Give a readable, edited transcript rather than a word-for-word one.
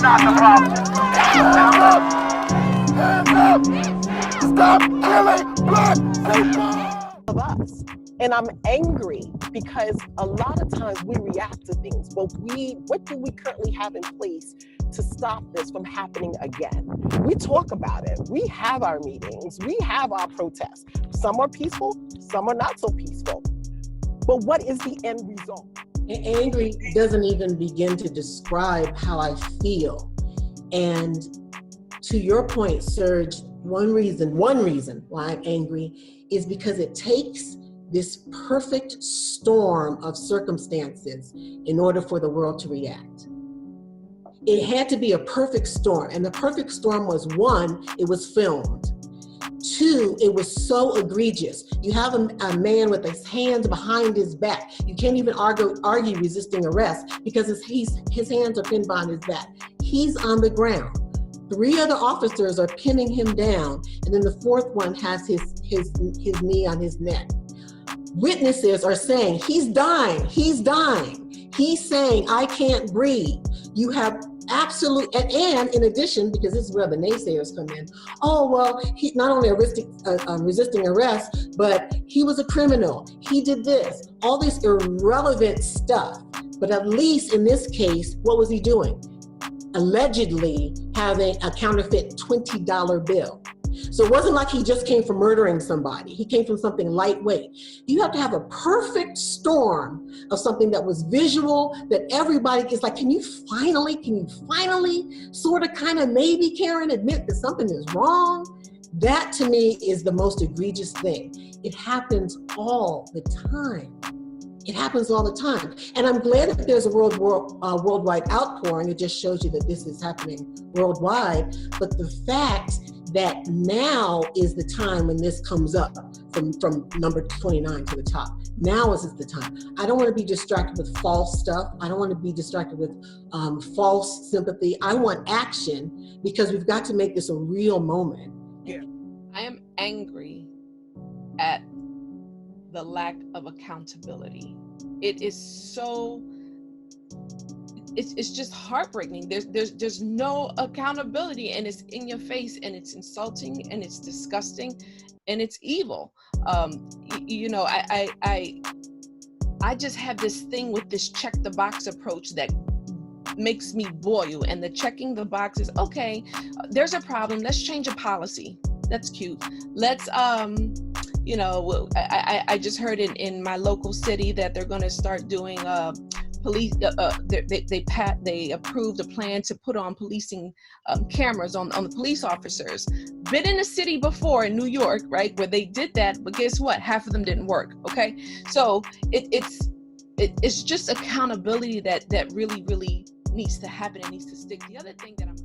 not the problem. Hands up! Stop killing black people! Of us. And I'm angry because a lot of times we react to things, but what do we currently have in place to stop this from happening again? We talk about it. We have our meetings. We have our protests. Some are peaceful, some are not so peaceful. But what is the end result? Angry doesn't even begin to describe how I feel. And to your point, Serge, one reason why I'm angry is because it takes this perfect storm of circumstances in order for the world to react. It had to be a perfect storm, and the perfect storm was, one, it was filmed. Two, it was so egregious. You have a man with his hands behind his back. You can't even argue resisting arrest because his hands are pinned behind his back. He's on the ground. 3 other officers are pinning him down, and then the 4th one has his knee on his neck. Witnesses are saying, he's dying. He's saying, I can't breathe. You have absolute, and in addition, because this is where the naysayers come in, oh, well, he not only resisting arrest, but he was a criminal. He did this, all this irrelevant stuff. But at least in this case, what was he doing? Allegedly having a counterfeit $20 bill. So it wasn't like he just came from murdering somebody. He came from something lightweight. You have to have a perfect storm of something that was visual, that everybody is like, can you finally sort of kind of maybe, Karen, admit that something is wrong? That to me is the most egregious thing. It happens all the time. It happens all the time. And I'm glad that there's a worldwide outpouring. It just shows you that this is happening worldwide. But the fact that now is the time when this comes up from number 29 to the top. Now is the time. I don't want to be distracted with false stuff. I don't want to be distracted with false sympathy. I want action because we've got to make this a real moment. Yeah. I am angry at the lack of accountability. It is so, it's just heartbreaking. There's no accountability, and it's in your face, and it's insulting, and it's disgusting, and it's evil. You know, I just have this thing with this check the box approach that makes me boil, and the checking the box is, okay, there's a problem, let's change a policy. That's cute. Let's, you know, I just heard in my local city that they're going to start doing police. They approved a plan to put on policing cameras on the police officers. Been in a city before in New York, right, where they did that, but guess what? Half of them didn't work. Okay, so it's just accountability that really needs to happen and needs to stick. The other thing that I'm